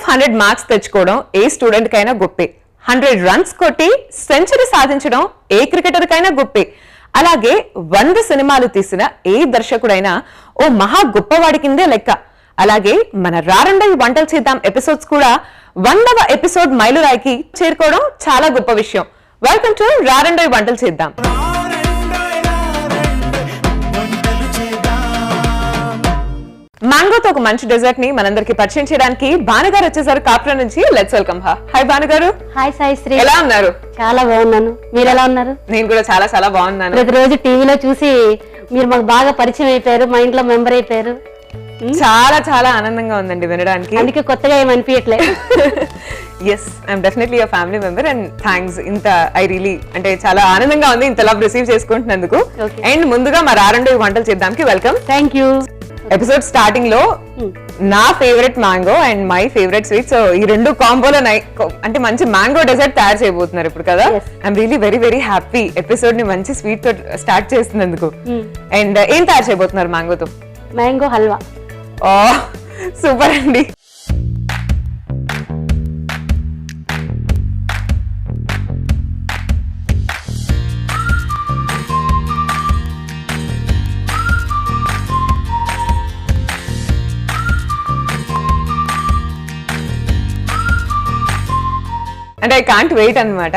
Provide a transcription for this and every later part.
100 marks తెచ్చుకోవడం ఏ student కైనా గొప్పే. 100 runs కొట్టి సెంచరీ సాధించడం ఏ క్రికెటర్ కైనా గొప్పే. అలాగే 100 సినిమాలు తీసిన ఏ దర్శకుడైనా ఓ మహా గొప్పవాడి కిందే లెక్క. అలాగే మన రారండోయ్ వంటలు చేద్దాం ఎపిసోడ్స్ కూడా 100వ ఎపిసోడ్ మైలురాయికి చేరుకోవడం చాలా గొప్ప విషయం. వెల్కమ్ టు రారండోయ్ వంటలు చేద్దాం. మ్యాంగోతో ఒక మంచి డెజర్ట్ ని మనందరికి పరిచయం చేయడానికి భానుగారు వచ్చేసారు కాప్రా నుంచి. Let's welcome her. హాయ్ భానుగారు. హాయ్ సాయిశ్రీ. ఎలా ఉన్నారు? చాలా బాగున్నాను. మీరు ఎలా ఉన్నారు? నేను కూడా చాలా చాలా బాగున్నాను. ప్రతిరోజు టీవీలో చూసి మీరు మాకు బాగా పరిచయం అయిపోయారు, మా ఇంట్లో మెంబర్ అయిపోయారు. చాలా చాలా ఆనందంగా ఉందండి వినడానికి. అందుకే కొత్తగా ఏమనిపించట్లేదు. Yes, I'm definitely your family member and thanks. ఇంత ఐ రియలీ అంటే చాలా ఆనందంగా ఉంది ఇంత లవ్ రిసీవ్ చేసుకుంటున్నందుకు. అండ్ ముందుగా మా రారండోయ్ వంటలు చేద్దాంకి welcome. Thank you. Episode starting లో నా favourite mango and my favourite sweet, so ఈ రెండు కాంబోలో అంటే మంచి మ్యాంగో డెజర్ట్ తయారు చేయబోతున్నారు ఇప్పుడు కదా. I'm really very very happy episode ని మంచి స్వీట్ తో స్టార్ట్ చేస్తున్నందుకు. అండ్ ఏం తయారు చేయబోతున్నారు మ్యాంగోతో? మ్యాంగో హల్వా. ఓ సూపర్ అండి. అంటే ఐ కాంట్ వెయిట్ అన్నమాట.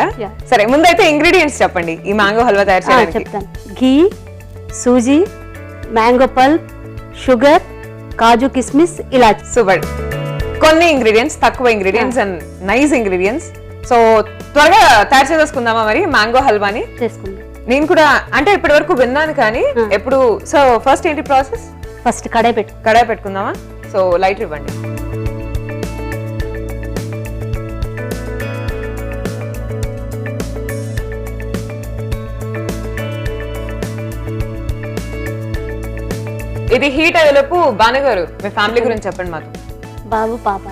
సరే ముందైతే ఇంగ్రీడియంట్స్ చెప్పండి ఈ మ్యాంగో హల్వా తయారు చేయడానికి. చెప్తాను. ఘీ, సూజీ, మ్యాంగో పల్ప్, షుగర్, కాజు కిస్మిస్, ఇలాచి. సూపర్. కొన్ని ఇంగ్రీడియంట్స్, తక్కువ ingredients and nice ingredients. So త్వరగా తయారు చేసేసుకుందామా మరి మ్యాంగో హల్వాని? చేసుకుందాం. నేను కూడా అంటే ఇప్పటి వరకు విన్నాను కానీ ఎప్పుడు. సో ఫస్ట్ ఏంటి ప్రాసెస్? ఫస్ట్ కడాయి పెట్టుకుందామా? సో లైట్ ఇవ్వండి. ఇది హీట్ అయ్యేలోపు భానుగారు మీ ఫ్యామిలీ గురించి చెప్పండి మాకు. బాబు, పాప,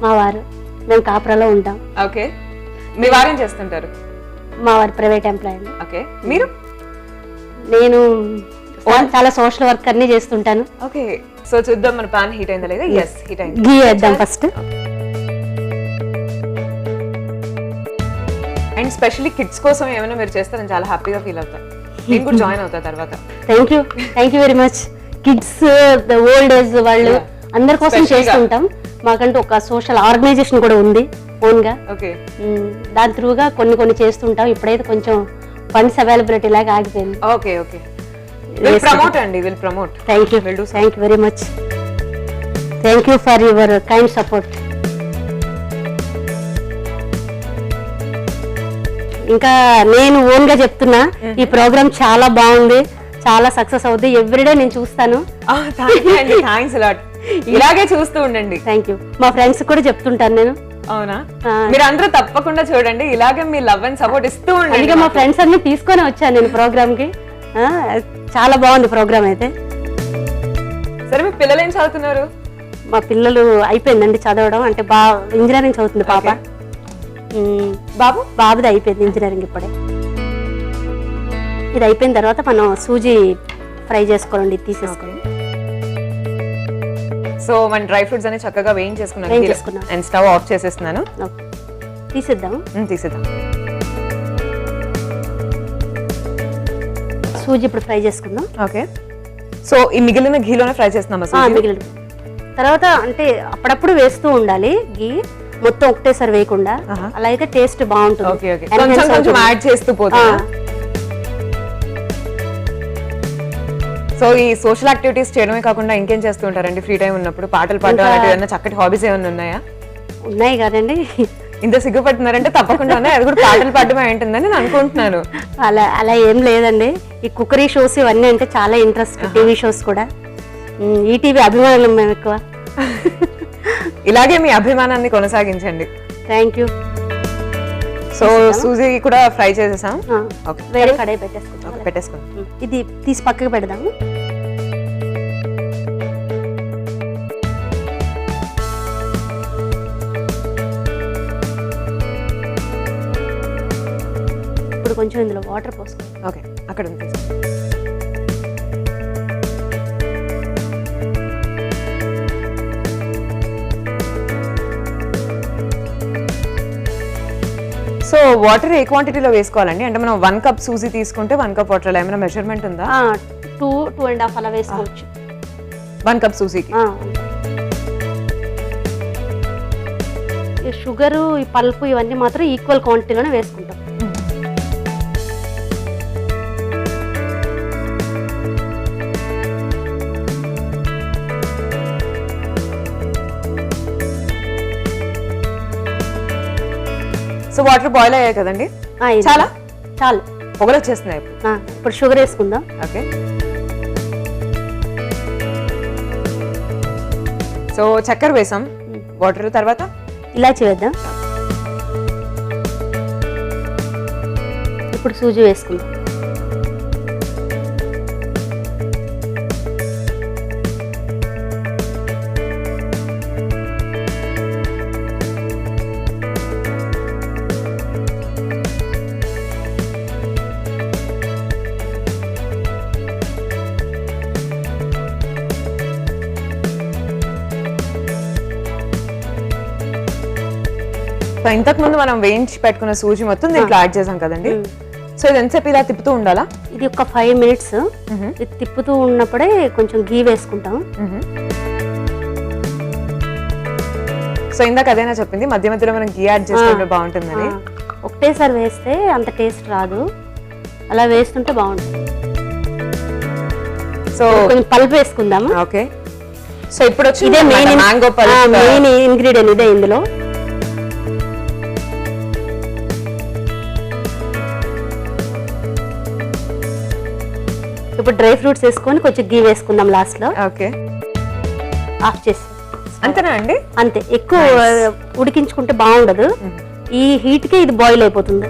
మా వారు, మేము కాపురాలో ఉంటాం. ఓకే. మీ వారు ఏం చేస్తుంటారు? మా వారు ప్రైవేట్ ఎంప్లాయ్ అండి. ఓకే. మీరు? నేను చాలా సోషల్ వర్క్ అన్ని చేస్తుంటాను. ఓకే. సో చూద్దాం మన పాన్ హీట్ అయిందా లేదా. ఎస్, హీట్ అయింది. ఘీ వేద్దాం ఫస్ట్. అండ్ స్పెషల్లీ కిడ్స్ కోసం ఏమైనా మీరు చేస్తారని చాలా హ్యాపీగా ఫీల్ అవుతా. నేను కూడా జాయిన్ అవుతా తర్వాత. Thank you very much. Kids, the old age వాళ్ళు అందరి కోసం చేస్తుంటాం. మాకంటూ ఒక సోషల్ ఆర్గనైజేషన్ కూడా ఉంది ఓన్ గా. ఓకే. దాని త్రూగా కొన్ని చేస్తుంటాం. ఇప్పుడైతే కొంచెం ఫండ్స్ అవైలబిలిటీ లాగా ఆగిపోయింది. Okay okay. విల్ ప్రమోట్ అండి, will promote. Thank you very much. Thank you for your kind support. ఇంకా నేను ఓన్ గా చెప్తున్నా, ఈ ప్రోగ్రామ్ చాలా బాగుంది, చాలా సక్సెస్ అవుద్ది. ఎవ్రీడే నేను చూస్తాను. ఇలాగే చూస్తూ ఉండండి. Thank you. మా ఫ్రెండ్స్ కూడా చెప్తుంటాను నేను. అవునా? మీరు అందరూ తప్పకుండా చూడండి, ఇలాగే మీ లవ్ అండ్ సపోర్ట్ ఇస్తూ ఉండండి. అందుకే మా ఫ్రెండ్స్ అన్ని తీసుకొని వచ్చాను నేను ప్రోగ్రామ్ కి. చాలా బాగుంది ప్రోగ్రామ్ అయితే. సరే మీ పిల్లలు ఏం చదువుతున్నారు? మా పిల్లలు అయిపోయిందండి చదవడం, అంటే ఇంజనీరింగ్ చదువుతుంది పాప. బాబుది అయిపోయింది ఇంజనీరింగ్ ఇప్పుడే. ఇది అయిపోయిన తర్వాత మనం సూజీ ఫ్రై చేసుకోవాలండి, తీసేసుకోండి. సో మన డ్రై ఫ్రూట్స్ అన్ని చక్కగా వేయించేసుకున్నాను అండ్ స్టవ్ ఆఫ్ చేసేస్తున్నాను. తీసేద్దాం. సూజీ ఇప్పుడు ఫ్రై చేసుకుందాం. ఓకే. సో ఈ మిగిలిన ఘీలోనే ఫ్రై చేస్తున్నామా? మిగిలిన తర్వాత అంటే అప్పుడప్పుడు వేస్తూ ఉండాలి ఘీ, మొత్తం ఒకటేసారి వేయకుండా. అలా అయితే టేస్ట్ బాగుంటుంది. కొంచెం యాడ్ చేస్తూ పోతా. సో ఈ సోషల్ యాక్టివిటీస్ చేయడమే కాకుండా ఇంకేం చేస్తూ ఉంటారండి ఫ్రీ టైం ఉన్నప్పుడు? పాటలు పాడడం అలాంటివి ఏమైనా చక్కటి హాబీస్ ఏమైనా ఉన్నాయా? ఉన్నాయి కదండి. ఇంత సిగ్గుపడుతున్నారంటే తప్పకుండా ఉన్నాయి. అది కూడా పాటలు పాడడమే ఉంటుందని నేను అనుకుంటున్నాను. అలా ఏం లేదండి. ఈ కుకరీ షోస్ ఇవన్నీ అంటే చాలా ఇంట్రెస్ట్. టీవీ షోస్ కూడా. ఈటీవీ అభిమానులు మేము ఎక్కువ. ఇలాగే మీ అభిమానాన్ని కొనసాగించండి. Thank you. సో సూజీ కూడా ఫ్రై చేసేసాం. వేరే కడాయి పెట్టేసుకుంటాం. ఇది తీసి పక్కకు పెడదాము. ఇప్పుడు కొంచెం ఇందులో వాటర్ పోసుకో. ఓకే, అక్కడ ఉంది. సో వాటర్ ఏ క్వాంటిటీలో వేసుకోవాలండి? అంటే మనం 1 కప్ సూజీ తీసుకుంటే 1 కప్ వాటర్ ఏమైనా మెజర్మెంట్ ఉందా? 2.5 అలా వేసుకోవచ్చు 1 కప్ సూజీకి. ఈ షుగరు, ఈ పల్పు ఇవన్నీ మాత్రం ఈక్వల్ క్వాంటిటీలోనే వేసుకుంటాం. సో వాటర్ బాయిల్ అయ్యాయి కదండి, ఇది చాలా చాలు, పొగలు వచ్చేస్తున్నాయి ఇప్పుడు. ఇప్పుడు షుగర్ వేసుకుందాం. ఓకే, సో చక్కెర వేసాం వాటర్, తర్వాత ఇలాచి వేద్దాం. ఇప్పుడు సూజీ వేసుకుందాం. సో ఇంతకు ముందు మనం వేయించి పెట్టుకున్న సూజీ మొత్తం దీంట్లో యాడ్ చేసాం కదండి. సో ఇది ఎంతసేపు ఇలా తిప్పుతూ ఉండాలా? ఇది ఒక 5 minutes ఇది తిప్పుతూ ఉన్నప్పుడే కొంచెం గీ వేసుకుంటాం. సో ఇందాక అదేనా చెప్పింది, మధ్య మధ్యలో మనం గీ యాడ్ చేసుకుంటే బాగుంటుందని. ఒకటేసారి వేస్తే అంత టేస్ట్ రాదు, అలా వేస్తుంటే బాగుంటుంది. సో కొంచెం పల్పు వేసుకుందాము. ఓకే, సో ఇప్పుడు వచ్చి ఇదే మ్యాంగో మెయిన్ ఇంగ్రీడియంట్ ఇదే ఇందులో. ఇప్పుడు డ్రై ఫ్రూట్స్ వేసుకొని కొంచెం గీ వేసుకుందాం లాస్ట్ లో. ఓకే, ఆఫ్ చేసి అంతేనా అండి? అంతే, ఎక్కువ ఉడికించుకుంటే బాగుండదు, ఈ హీట్ కే ఇది బాయిల్ అయిపోతుంది.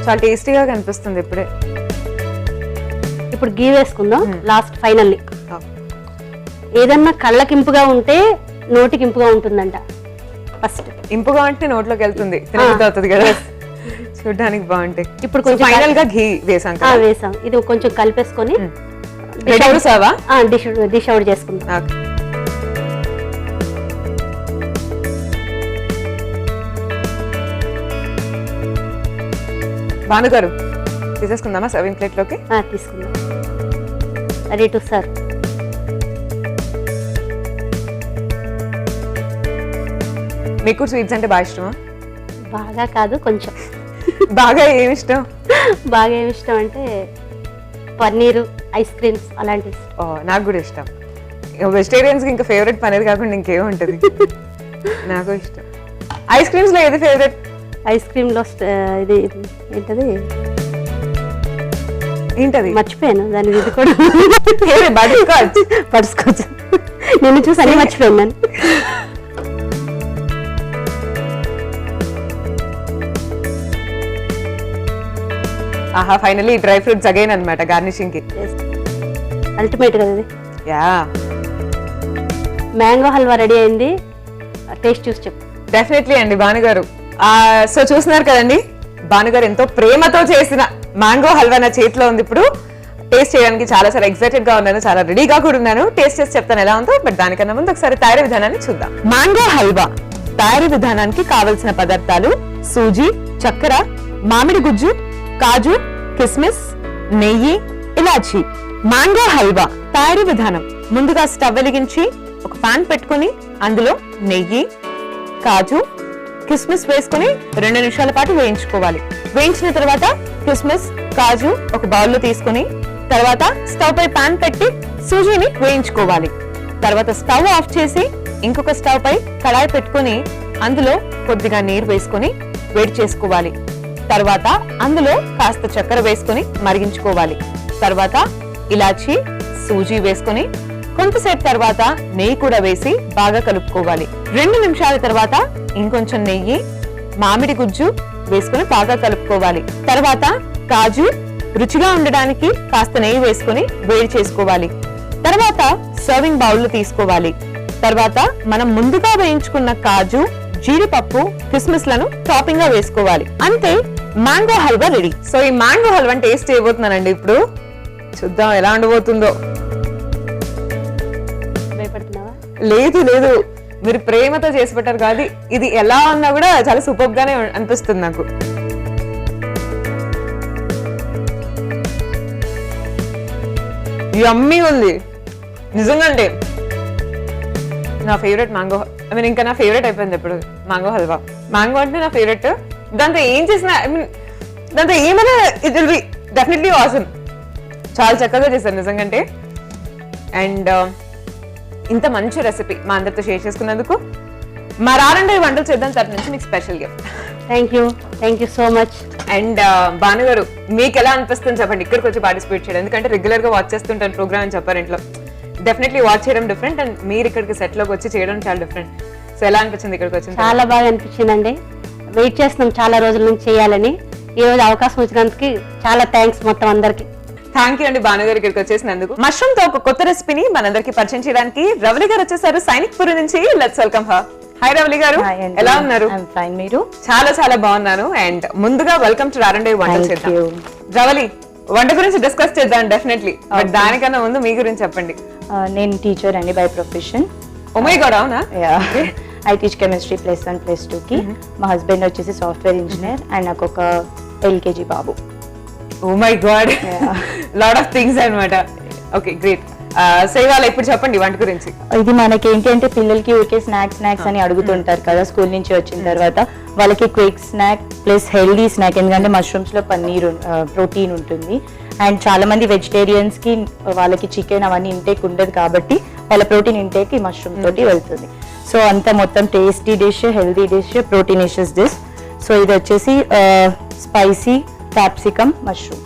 చాలా టేస్టీగా కనిపిస్తుంది ఇప్పుడే. ఇప్పుడు గీ వేసుకుందాం లాస్ట్ ఫైనల్లీ. ఏదన్నా కళ్ళకి ఇంపుగా ఉంటే నోటికి ఇంపుగా ఉంటుందంట. ఫస్ట్ ఇంపుగా అంటే నోట్లోకి వెళ్తుంది, తినబుద్ధి అవుతుంది కదా, చూడడానికి బాగుంటాయి. ఇప్పుడు కొంచెం ఫైనల్ గా घी వేసాం కదా, వేసాం. ఇది కొంచెం కలిపేసుకొని డిష్ అవుట్ చేసుకుందాం. భానుగారు తీసేసుకుందామా సర్వింగ్ ప్లేట్ లోకి? తీసుకుందాం. Ready to serve. మీకు స్వీట్స్ అంటే బాగా ఇష్టమా? బాగా కాదు, కొంచెం. బాగా ఏమి ఇష్టం? బాగా ఏమి ఇష్టం అంటే పన్నీరు, ఐస్ క్రీమ్స్ అలాంటివి. నాకు కూడా ఇష్టం. వెజిటేరియన్స్ ఇంకా ఫేవరెట్ పన్నీర్ కాకుండా ఇంకేం ఉంటుంది. నాకు ఇష్టం. ఐస్ క్రీమ్స్ లో ఏది ఫేవరెట్? ఐస్ క్రీమ్ లో ఇది ఏంటది, ఏంటది మర్చిపోయాను దాని, ఇది కూడా బటర్స్కాచ్. నేను చూసి అన్ని మర్చిపోయాను. ఆహా, ఫైనల్లీ డ్రై ఫ్రూట్స్ అగైన్ అన్నమాట గార్నిషింగ్ కి. అల్టిమేట్ కదా ఇది. యా, మ్యాంగో హల్వా రెడీ అయింది. టేస్ట్ చూసి చెప్పు. డెఫినెట్లీ అండి భానుగారు. సో చూస్తున్నారు కదండి, భానుగారు ఎంతో ప్రేమతో చేసిన మ్యాంగో హల్వా నా చేతిలో ఉంది. ఇప్పుడు టేస్ట్ చేయడానికి చాలా ఎక్సైటెడ్ గా ఉన్నాను, చాలా రెడీగా కూడా ఉన్నాను. టేస్ట్ చేసి చెప్తాను ఎలా ఉందో. బట్ దానికన్నా ముందు ఒకసారి తయారీ విధానాన్ని చూద్దాం. మ్యాంగో హల్వా తయారీ విధానానికి కావలసిన పదార్థాలు: సూజీ, చక్కెర, మామిడి గుజ్జు, కాజు, కిస్మిస్, నెయ్యి, ఇలాచి. మ్యాంగో హల్వా తయారీ విధానం: ముందుగా స్టవ్ వెలిగించి ఒక పాన్ పెట్టుకుని అందులో నెయ్యి, కాజు, కిస్మిస్ వేసుకుని 2 నిమిషాల పాటు వేయించుకోవాలి. వేయించిన తర్వాత కిస్మిస్, కాజు ఒక బౌల్లో తీసుకుని తర్వాత స్టవ్ పై పాన్ పెట్టి సూజీని వేయించుకోవాలి. తర్వాత స్టవ్ ఆఫ్ చేసి ఇంకొక స్టవ్ పై కడాయి పెట్టుకుని అందులో కొద్దిగా నీరు వేసుకుని వేడి చేసుకోవాలి. తర్వాత అందులో కాస్త చక్కెర వేసుకుని మరిగించుకోవాలి. తర్వాత ఇలాచి, సూజీ వేసుకుని కొంతసేపు తర్వాత నెయ్యి కూడా వేసి బాగా కలుపుకోవాలి. 2 నిమిషాల తర్వాత ఇంకొంచెం నెయ్యి, మామిడి గుజ్జు వేసుకుని బాగా కలుపుకోవాలి. తర్వాత కాజు, రుచిగా ఉండడానికి కాస్త నెయ్యి వేసుకుని వేడి చేసుకోవాలి. తర్వాత సర్వింగ్ బౌల్ తీసుకోవాలి. తర్వాత మనం ముందుగా వేయించుకున్న కాజు, జీడిపప్పు, కిస్మిస్ లను టాపింగ్ గా వేసుకోవాలి. అంతే, మ్యాంగో హల్వా రెడీ. సో ఈ మ్యాంగో హల్వా టేస్ట్ చేయబోతున్నానండి ఇప్పుడు. చూద్దాం ఎలా ఉండబోతుందో. భయపడుతున్నావా? లేదు లేదు, మీరు ప్రేమతో చేసి పెట్టారు కాదు, ఇది ఎలా ఉన్నా కూడా చాలా సూపర్ గానే అనిపిస్తుంది నాకు. యమ్మీ ఉంది నిజంగా. అంటే నా ఫేవరెట్ మ్యాంగో, ఐ మీన్ ఇంకా నా ఫేవరెట్ అయిపోయింది ఇప్పుడు మ్యాంగో హల్వా. మ్యాంగో అంటే నా ఫేవరెట్. దాంతో ఏం చేసినా, ఐ మీన్ దాంతో ఏమైనా it will be definitely awesome. చాలా చక్కగా చేశారు నిజంగా. అంటే అండ్ ఇంత మంచి రెసిపీ మా అందరితో షేర్ చేసుకున్నందుకు మా రారండే వంటలు చేద్దాం తరపు నుంచి మీకు special gift. Thank you so much. And Bhanu గారు, మీకు ఎలా అనిపిస్తుంది చెప్పండి ఇక్కడికి వచ్చి పార్టిసిపేట్ చేయడం? ఎందుకంటే రెగ్యులర్ గా వాచ్ చేస్తుంటాను ప్రోగ్రామ్ అని చెప్పారు ఇంట్లో. డెఫినెట్లీ వాచ్ చేయడం డిఫరెంట్, అండ్ మీరు ఇక్కడికి సెట్ లోకి వచ్చి చేయడం చాలా డిఫరెంట్. సో ఎలా అనిపించింది ఇక్కడికి వచ్చింది? చాలా బాగా అనిపించిందండి. వెయిట్ చేస్తున్నాం చాలా రోజుల నుంచి చేయాలని. ఈ రోజు అవకాశం వచ్చినందుకు చాలా థ్యాంక్స్ మొత్తం అందరికి. థ్యాంక్ యూ అండి భాను గారు ఇక్కడికి వచ్చేసినందుకు. మష్రూమ్ తో ఒక కొత్త రెసిపీని మనందరికి పరిచయం చేయడానికి రవలి గారు వచ్చేసారు సైనిక్ పురి నుంచి. Let's welcome her. Hi Ravali గారు, ఎలా ఉన్నారు? మీరు? చాలా చాలా బాగున్నాను. అండ్ ముందుగా వెల్కమ్ టు రారండే వంటలు చేద్దాం. రవలి, వంట గురించి డిస్కస్ చేద్దాం డెఫినెట్లీ. బట్ దానికన్నా ముందు మీ గురించి చెప్పండి. నేను టీచర్ అండి by profession. Oh my god, అవునా? ఐ టీచ్ కెమిస్ట్రీ +1 +2 కి. మా హస్బెండ్ వచ్చేసి సాఫ్ట్వేర్ ఇంజనీర్ అండ్ నాకు ఒక LKG బాబు. Oh my god, lot of things అన్నమాట. Okay, great. సో ఇవాళ ఇప్పుడు చెప్పండి వంట గురించి. ఇది మనకి ఏంటి అంటే పిల్లలకి ఊరికే స్నాక్స్ అని అడుగుతుంటారు కదా స్కూల్ నుంచి వచ్చిన తర్వాత. వాళ్ళకి quick snack plus healthy snack, ఎందుకంటే మష్రూమ్స్ లో పన్నీర్ ప్రోటీన్ ఉంటుంది. అండ్ చాలా మంది వెజిటేరియన్స్ కి వాళ్ళకి చికెన్ అవన్నీ ఇంటేక్ ఉండదు కాబట్టి వాళ్ళ ప్రోటీన్ ఇంటేక్ ఈ మష్రూమ్ తోటి వెళ్తుంది. సో అంత మొత్తం tasty dish, healthy dish, proteinaceous dish. So ఇది వచ్చేసి spicy capsicum mushroom.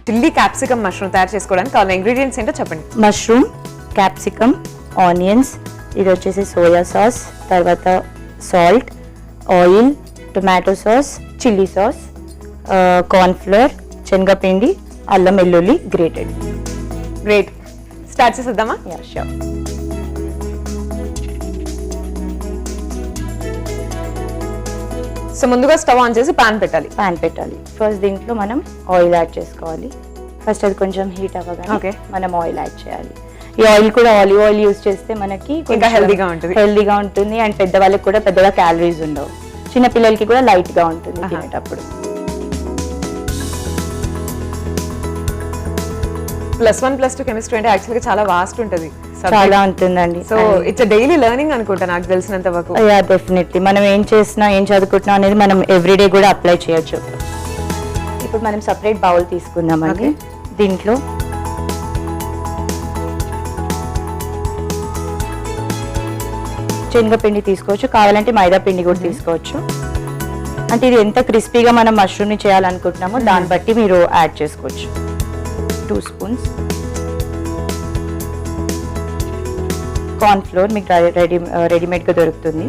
Chilli capsicum mushroom తయారు చేసుకోవడానికి కావాల్సిన ఇంగ్రీడియంట్స్ ఏంటో చెప్పండి. మష్రూమ్, క్యాప్సికమ్, ఆనియన్స్, ఇది వచ్చేసి సోయా సాస్, తర్వాత salt, oil, tomato sauce, chilli sauce, cornflour, శనగపిండి, అల్లం వెల్లుల్లి గ్రేటెడ్. గ్రేట్, స్టార్ట్ చేసేద్దామా? Yeah sure. సో ముందుగా స్టవ్ ఆన్ చేసి పాన్ పెట్టాలి. ప్యాన్ పెట్టాలి. ఫస్ట్ దీంట్లో మనం ఆయిల్ యాడ్ చేసుకోవాలి. ఫస్ట్ అది కొంచెం హీట్ అవ్వగానే మనం ఆయిల్ యాడ్ చేయాలి. ఈ ఆయిల్ కూడా ఆలివ్ ఆయిల్ యూజ్ చేస్తే మనకి ఇంకా హెల్దీగా ఉంటుంది అండ్ పెద్దవాళ్ళకి కూడా పెద్దగా క్యాలరీస్ ఉండవు. చిన్న పిల్లలకి కూడా లైట్ గా ఉంటుంది తినేటప్పుడు. +1 +2 కెమిస్ట్రీ అంటే యాక్చువల్గా చాలా వాస్ట్ ఉంటుంది. చాలా ఉంటుందండి. సో ఇట్స్ డైలీ లెర్నింగ్ అనుకుంటా నాకు తెలిసినంత వరకు. Yeah definitely. మనం ఏం చేసినా ఏం చదువుకుంటున్నాం అనేది మనం ఎవ్రీడే కూడా అప్లై చేయొచ్చు. ఇప్పుడు మనం సపరేట్ బౌల్ తీసుకుందామండి. దీంట్లో శనగపిండి తీసుకోవచ్చు, కావాలంటే మైదా పిండి కూడా తీసుకోవచ్చు. అంటే ఇది ఎంత క్రిస్పీగా మనం మష్రూమ్ ని చేయాలనుకుంటున్నామో దాన్ని బట్టి మీరు యాడ్ చేసుకోవచ్చు. 2 స్పూన్స్ కార్న్ఫ్లోర్ మీకు రెడీమేడ్గా దొరుకుతుంది.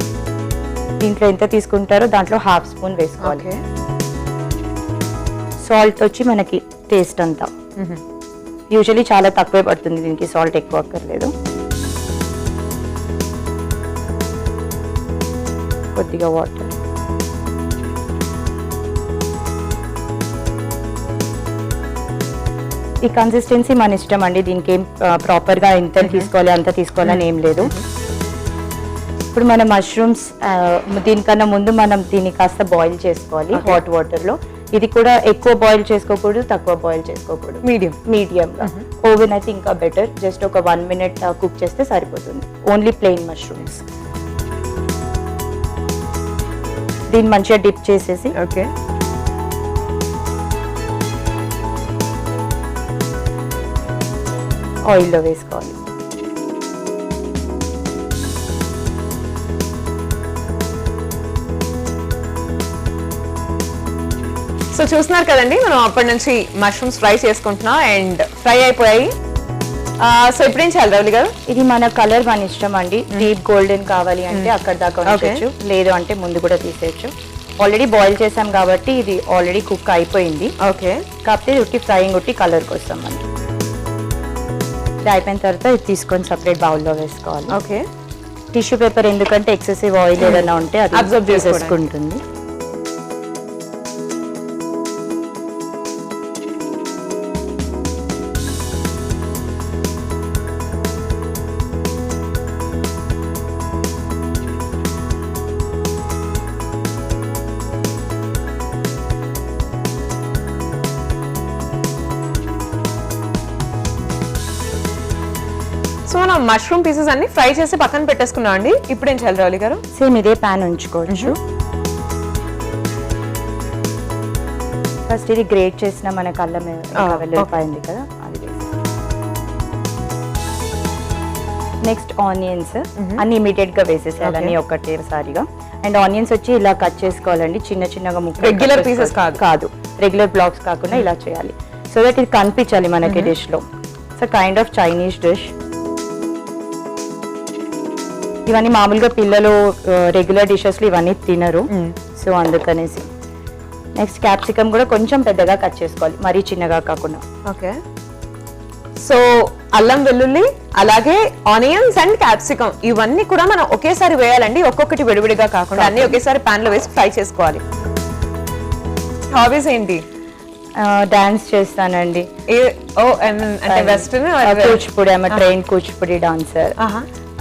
దీంట్లో ఎంత తీసుకుంటారో దాంట్లో 1/2 స్పూన్ వేసుకోవాలి. సాల్ట్ వచ్చి మనకి టేస్ట్ అంతా యూజువలీ చాలా తక్కువే పడుతుంది, దీనికి సాల్ట్ ఎక్కువ అక్కర్లేదు. కొద్దిగా వాటర్. ఈ కన్సిస్టెన్సీ మన ఇష్టం అండి. దీనికి ఏం ప్రాపర్గా ఎంత తీసుకోవాలి అంత తీసుకోవాలని ఏం లేదు. ఇప్పుడు మన మష్రూమ్స్ దీనికన్నా ముందు మనం దీన్ని కాస్త బాయిల్ చేసుకోవాలి హాట్ వాటర్లో. ఇది కూడా ఎక్కువ బాయిల్ చేసుకోకూడదు, తక్కువ బాయిల్ చేసుకోకూడదు, మీడియంగా. ఓవెన్ అయితే ఇంకా బెటర్. జస్ట్ ఒక 1 minute కుక్ చేస్తే సరిపోతుంది. Only plain mushrooms. దీన్ని మంచిగా డిప్ చేసేసి ఆయిల్లో వేసుకోవాలి. సో చూస్తున్నారు కదండి, మనం అప్పటి నుంచి మష్రూమ్స్ ఫ్రై చేసుకుంటున్నాం అండ్ ఫ్రై అయిపోయాయి. సో ఇప్పుడు ఏం చేయాలి రవలి గారు? ఇది మన కలర్ మన ఇష్టం అండి. డీప్ గోల్డెన్ కావాలి అంటే అక్కడ దాకా ఉంచవచ్చు, లేదు అంటే ముందు కూడా తీసేయచ్చు. ఆల్రెడీ బాయిల్ చేసాం కాబట్టి ఇది ఆల్రెడీ కుక్ అయిపోయింది. ఓకే, కాకపోతే ఉట్టి ఫ్రైయింగ్ ఉట్టి కలర్ కోసం మనకి. ఇది అయిపోయిన తర్వాత ఇది తీసుకొని సపరేట్ బౌల్లో వేసుకోవాలి. ఓకే. టిష్యూ పేపర్ ఎందుకంటే ఎక్సెసివ్ ఆయిల్ ఏదైనా ఉంటే అది Absorb చేసుకుంటుంది. సో మనం మష్రూమ్ పీసెస్ అన్ని ఫ్రై చేసి పక్కన పెట్టేసుకున్నాం అండి. ఇప్పుడు ఏం చేయాలి రావులి గారు? సేమ్ ఇదే ప్యాన్ ఉంచుకోవచ్చు. ఫస్ట్ ఇది గ్రేట్ చేసిన మనకు అల్లం వెల్లుల్లిపాయ ఉంది కదా, అది నెక్స్ట్ ఆనియన్స్ అన్ని ఇమీడియట్ గా వేసేసేయాలి, అన్ని ఒకటేసారిగా. అండ్ ఆనియన్స్ వచ్చి ఇలా కట్ చేసుకోవాలండి, చిన్న చిన్నగా ముక్కలు. రెగ్యులర్ పీసెస్ కాదు, రెగ్యులర్ బ్లాక్స్ కాకుండా ఇలా చేయాలి. సో దట్ ఇది కనిపించాలి మనకి డిష్ లో. So kind of Chinese dish. ఇవన్నీ మామూలుగా పిల్లలు రెగ్యులర్ డిషెస్ లో ఇవన్నీ తినరు, సో అందుకనేసి. నెక్స్ట్ క్యాప్సికమ్ కూడా కొంచెం పెద్దగా కట్ చేసుకోవాలి, మరీ చిన్నగా కాకుండా. ఓకే. సో అల్లం వెల్లుల్లి అలాగే ఆనియన్స్ అండ్ క్యాప్సికమ్ ఇవన్నీ కూడా మనం ఒకేసారి వేయాలండి, ఒక్కొక్కటి విడివిడిగా కాకుండా అన్ని ఒకేసారి పాన్ లో వేసి ఫ్రై చేసుకోవాలి. హాబీస్ ఏంటి? డాన్స్ చేస్తానండి. అంటే western Kuchipudi, I'm train Kuchipudi dancer.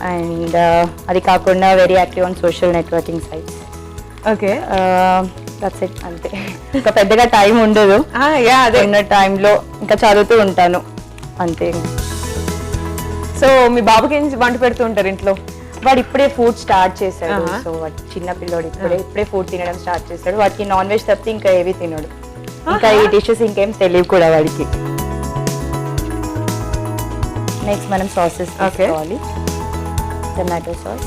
And అది కాకుండా very active on social networking sites. Okay, that's it. అంతే, ఇంకా పెద్దగా టైం ఉండదు. అదే ఉన్న టైంలో ఇంకా చదువుతూ ఉంటాను అంతే. సో మీ బాబుకి ఏం వంట పెడుతూ ఉంటారు ఇంట్లో? వాడు ఇప్పుడే ఫుడ్ స్టార్ట్ చేశాడు. సో వాడు చిన్న పిల్లోడు ఇప్పుడే ఫుడ్ తినడం స్టార్ట్ చేశాడు. వాడికి నాన్ వెజ్ తప్పితే ఇంకా ఏవి తినడు, ఇంకా ఈ డిషెస్ ఇంకేం తెలియదు కూడా వాడికి. నెక్స్ట్ మనం సాసెస్ తీసుకోవాలి. Tomato sauce,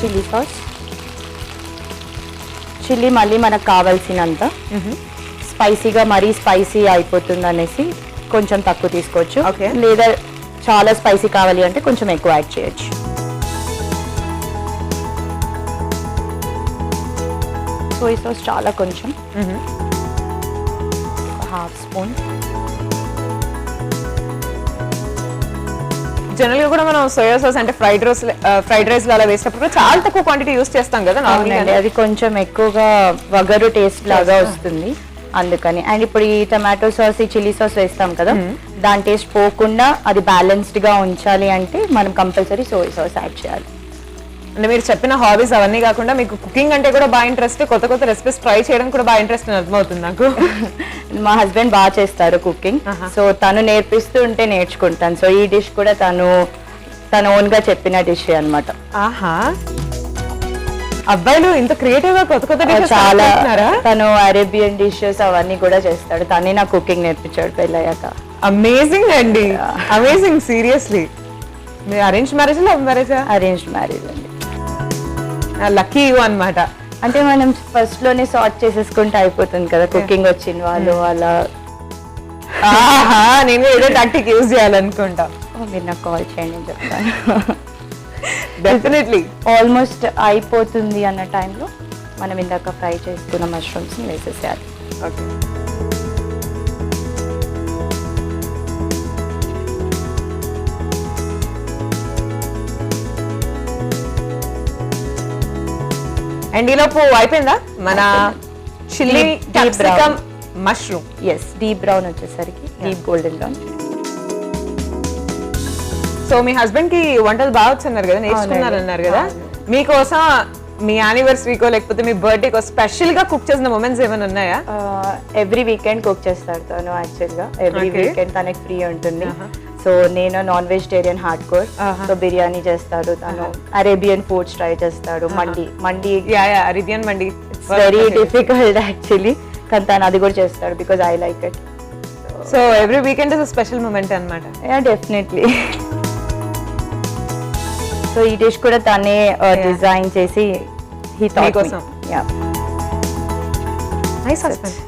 chilli sauce. Chilli మళ్ళీ మనకు కావాల్సినంత. స్పైసీగా మరీ స్పైసీ అయిపోతుంది అనేసి కొంచెం తక్కువ తీసుకోవచ్చు. లేదా చాలా స్పైసీ కావాలి అంటే కొంచెం ఎక్కువ యాడ్ చేయొచ్చు. సోయా సాస్ చాలా కొంచెం, హాఫ్ స్పూన్. జనరల్ గా కూడా మనం సోయా సాస్ అంటే ఫ్రైడ్ రైస్ అలా వేసినప్పుడు చాలా తక్కువ క్వాంటిటీ యూస్ చేస్తాం కదా నార్మల్. అది కొంచెం ఎక్కువగా వగరు టేస్ట్ లాగా వస్తుంది అందుకని. అండ్ ఇప్పుడు ఈ టమాటో సాస్, ఈ చిల్లీ సాస్ వేస్తాం కదా, దాని టేస్ట్ పోకుండా అది బ్యాలెన్స్డ్ గా ఉంచాలి అంటే మనం కంపల్సరీ సోయా సాస్ యాడ్ చేయాలి. అంటే మీరు చెప్పిన హాబీస్ అవన్నీ కాకుండా మీకు కుకింగ్ అంటే కూడా బాగా ఇంట్రెస్ట్, కొత్త కొత్త రెసిపీస్ ట్రై చేయడం కూడా బాగా ఇంట్రెస్ట్ అని అర్థమవుతుంది నాకు. మా హస్బెండ్ బాగా చేస్తారు కుకింగ్, సో తను నేర్పిస్తూ ఉంటే నేర్చుకుంటాను. సో ఈ డిష్ కూడా తన ఓన్ గా చెప్పిన డిష్ అన్నమాట. ఆహా, అబ్బాయిలు ఇంత క్రియేటివ్ గా కొత్త కొత్త డిషెస్ చాలా. తను అరేబియన్ డిషెస్ అవన్నీ కూడా చేస్తాడు, తనే నా కుకింగ్ నేర్పించాడు పెళ్ళయ్యాక. అమేజింగ్ అండి, అమేజింగ్. సీరియస్లీ, మీ అరేంజ్ మ్యారేజ్ లవ్ మ్యారేజా? అరేంజ్ మ్యారేజ్ అండి. లక్కీ యూ అన్నమాట. అంటే మనం ఫస్ట్ లోనే సార్ట్ చేసేసుకుంటే అయిపోతుంది కదా, కుకింగ్ వచ్చిన వాళ్ళు అలా. నేను ఏదో టాక్టిక్ యూజ్ చేయాలనుకుంటా. మీరు నాకు కాల్ చేయండి, చెప్తాను. డెఫినెట్లీ. ఆల్మోస్ట్ అయిపోతుంది అన్న టైంలో మనం ఇందాక ఫ్రై చేసుకున్న మష్రూమ్స్ ని వేసేసేయాలి. ఓకే. అండ్ ఈలోపు అయిపోయిందా మన chilli capsicum mushroom? Yes, deep brown వచ్చేసరికి, డీప్ గోల్డెన్ బ్రౌన్. సో మీ హస్బెండ్ కి వంటలు బాగా వచ్చన్నారు కదా, నేర్చుకున్నారు అన్నారు కదా, మీకోసం మీ యానివర్సరీకో లేకపోతే మీ బర్త్డేకో స్పెషల్ గా కుక్ చేసిన మూమెంట్స్ ఏమైనా ఉన్నాయా? ఎవ్రీ వీకెండ్ కుక్ చేస్తాడు తను. యాక్చువల్ గా ఎవ్రీ వీకెండ్ తనకి ఫ్రీ ఉంటుంది. సో నేను non vegetarian hardcore, so biryani చేస్తాడు తను. అరేబియన్ ఫుడ్స్ ట్రై చేస్తాడు. మండి అరేబియన్ మండి వెరీ డిఫికల్ట్ యాక్చువల్లీ, కానీ తను అది కూడా చేస్తాడు because I like it. So every weekend is special moment అన్నమాట. డెఫినెట్లీ. సో ఈ డిష్ కూడా తనే డిజైన్ చేసి he taught కోసం. me. Yeah. Nice husband.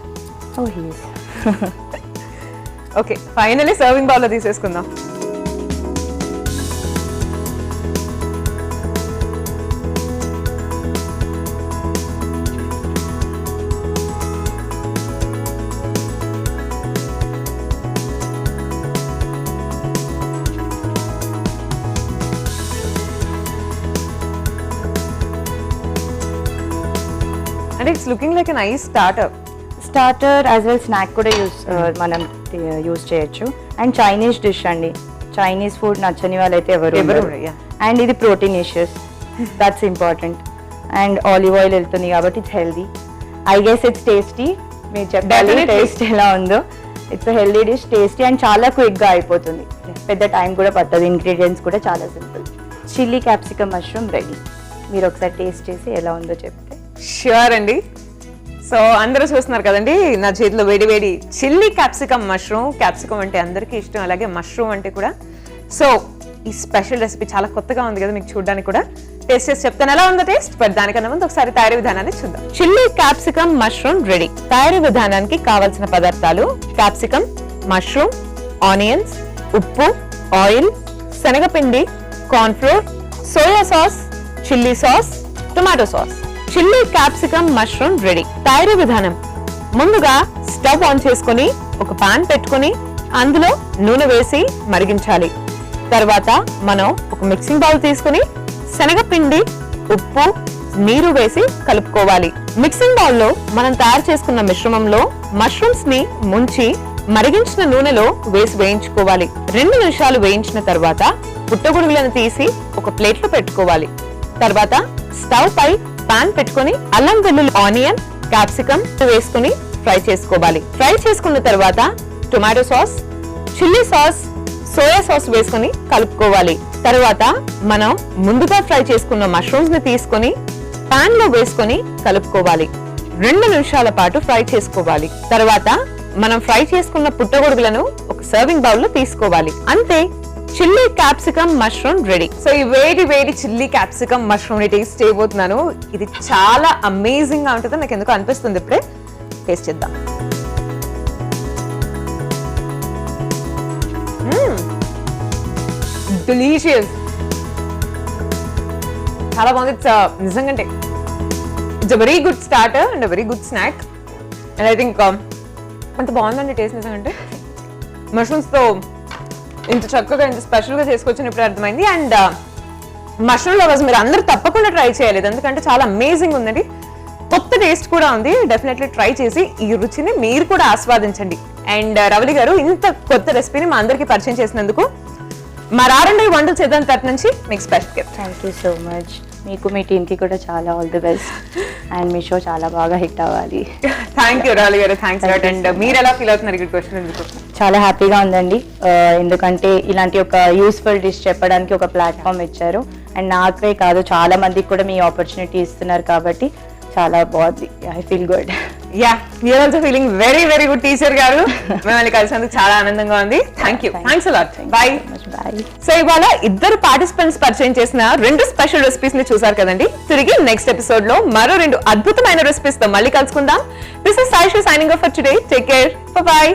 Oh, he is. Okay, finally serving bowl లో తీసేసుకుందాం. అంటే it's looking like a nice starter as well snack కూడా మనం యూస్ చేయొచ్చు. అండ్ చైనీస్ డిష్ అండి, చైనీస్ ఫుడ్ నచ్చని వాళ్ళైతే ఎవరు అండ్ ఇది proteinaceous, that's important. And olive oil వెళ్తుంది కాబట్టి it's healthy. I guess it's tasty. మీరు చెప్పాలి టేస్ట్ ఎలా ఉందో. It's healthy dish, tasty and చాలా క్విక్గా అయిపోతుంది. పెద్ద టైం కూడా పడుతుంది. ఇంగ్రీడియంట్స్ కూడా చాలా simple. Chilli capsicum mushroom ready. మీరు ఒకసారి టేస్ట్ చేసి ఎలా ఉందో చెప్తే. ష్యూర్ అండి. సో అందరూ చూస్తున్నారు కదండి నా చేతిలో వేడి వేడి చిల్లీ క్యాప్సికమ్ మష్రూమ్. క్యాప్సికమ్ అంటే అందరికీ ఇష్టం, అలాగే మష్రూమ్ అంటే కూడా. సో ఈ స్పెషల్ రెసిపీ చాలా కొత్తగా ఉంది కదా మీకు చూడడానికి కూడా. టేస్ట్ చేసి చెప్తాను ఎలా ఉందో టేస్ట్. బట్ దానికన్నా ముందు ఒకసారి తయారీ విధానాన్ని చూద్దాం. Chilli capsicum mushroom ready. తయారీ విధానానికి కావాల్సిన పదార్థాలు: క్యాప్సికమ్, మష్రూమ్, ఆనియన్స్, ఉప్పు, ఆయిల్, శనగపిండి, cornflour, soya sauce, chilli sauce, tomato sauce. Chilli capsicum mushroom ready. తయారీ విధానం: ముందుగా స్టవ్ ఆన్ చేసుకొని ఒక పాన్ పెట్టుకొని అందులో నూనె వేసి మరిగించాలి. తర్వాత మనం ఒక మిక్సింగ్ బౌల్ తీసుకుని శనగపిండి, ఉప్పు, నీరు వేసి కలుపుకోవాలి. మిక్సింగ్ బౌల్ లో మనం తయారు చేసుకున్న మిశ్రమంలో మష్రూమ్స్ ని ముంచి మరిగించిన నూనెలో వేసి వేయించుకోవాలి. 2 నిమిషాలు వేయించిన తర్వాత పుట్టగొడుగులను తీసి ఒక ప్లేట్ లో పెట్టుకోవాలి. తర్వాత స్టవ్ పై పాన్ పెట్టుకొని అల్లం వెల్లుల్లి, ఆనియన్, క్యాప్సికమ్ వేసుకుని ఫ్రై చేసుకోవాలి. ఫ్రై చేసుకున్న తర్వాత tomato sauce, chilli sauce, soya sauce వేసుకొని కలుపుకోవాలి. తర్వాత మనం ముందుగా ఫ్రై చేసుకున్న మష్రూమ్స్ ని తీసుకొని పాన్ లో వేసుకొని కలుపుకోవాలి. 2 నిమిషాల పాటు ఫ్రై చేసుకోవాలి. తర్వాత మనం ఫ్రై చేసుకున్న పుట్టగొడుగులను ఒక సర్వింగ్ బౌల్ లో తీసుకోవాలి. అంతే, chilli capsicum mushroom ready. So ఈ వేడి వేడి చిల్లీ క్యాప్సికమ్ మష్రూమ్ ని టేస్ట్ చేయబోతున్నాను. ఇది చాలా అమేజింగ్ గా ఉంటుంది, నాకు ఎందుకు అనిపిస్తుంది. ఇప్పుడే టేస్ట్ చేద్దాం. డెలీషియస్, చాలా బాగుంది. నిజంగా it's a very good starter and a very good snack. And I think అంత బాగుందండి టేస్ట్. నిజంగా మష్రూమ్స్ తో ఇంత చక్కగా ఇంత స్పెషల్ గా చేసుకొచ్చిన ఇప్పుడు అర్థమైంది. అండ్ మష్రూమ్ లవర్స్ మీరు అందరూ తప్పకుండా ట్రై చేయాలి, ఎందుకంటే చాలా అమేజింగ్ ఉందండి. కొత్త టేస్ట్ కూడా ఉంది. డెఫినెట్లీ ట్రై చేసి ఈ రుచిని మీరు కూడా ఆస్వాదించండి. అండ్ రవలి గారు ఇంత కొత్త రెసిపీని మా అందరికి పరిచయం చేసినందుకు మా రారండి వంటలు చేద్దాం తరపు నుంచి మీకు special gift. Thank you so much. మీకు మీ టీమ్కి కూడా చాలా all the best. And me show చాలా బాగా హిట్ అవ్వాలి. థ్యాంక్ యూ రవలి గారు, థ్యాంక్స్. అండ్ మీరు ఎలా ఫీల్ అవుతున్నారు ఇక్కడికి వచ్చినందుకు? చాలా హ్యాపీగా ఉందండి, ఎందుకంటే ఇలాంటి ఒక యూస్ఫుల్ డిష్ చెప్పడానికి ఒక ప్లాట్ఫామ్ ఇచ్చారు. అండ్ నాకే కాదు చాలా మందికి కూడా మీ ఆపర్చునిటీ ఇస్తున్నారు కాబట్టి చాలా బాగుంది. I feel good. Yeah, you're also feeling very very good teacher గారు. మిమ్మల్ని కలిసినందుకు చాలా ఆనందంగా ఉంది. Thank you, thanks a lot. Bye. So ఇవాళ ఇద్దరు పార్టిసిపెంట్స్ పరిచయం చేసిన 2 స్పెషల్ రెసిపీస్ ని చూసారు కదండి. తిరిగి నెక్స్ట్ ఎపిసోడ్ లో మరో 2 అద్భుతమైన రెసిపీస్ తో మళ్ళీ కలుసుకుందాం. This is Saishi signing off for today. Take care, by.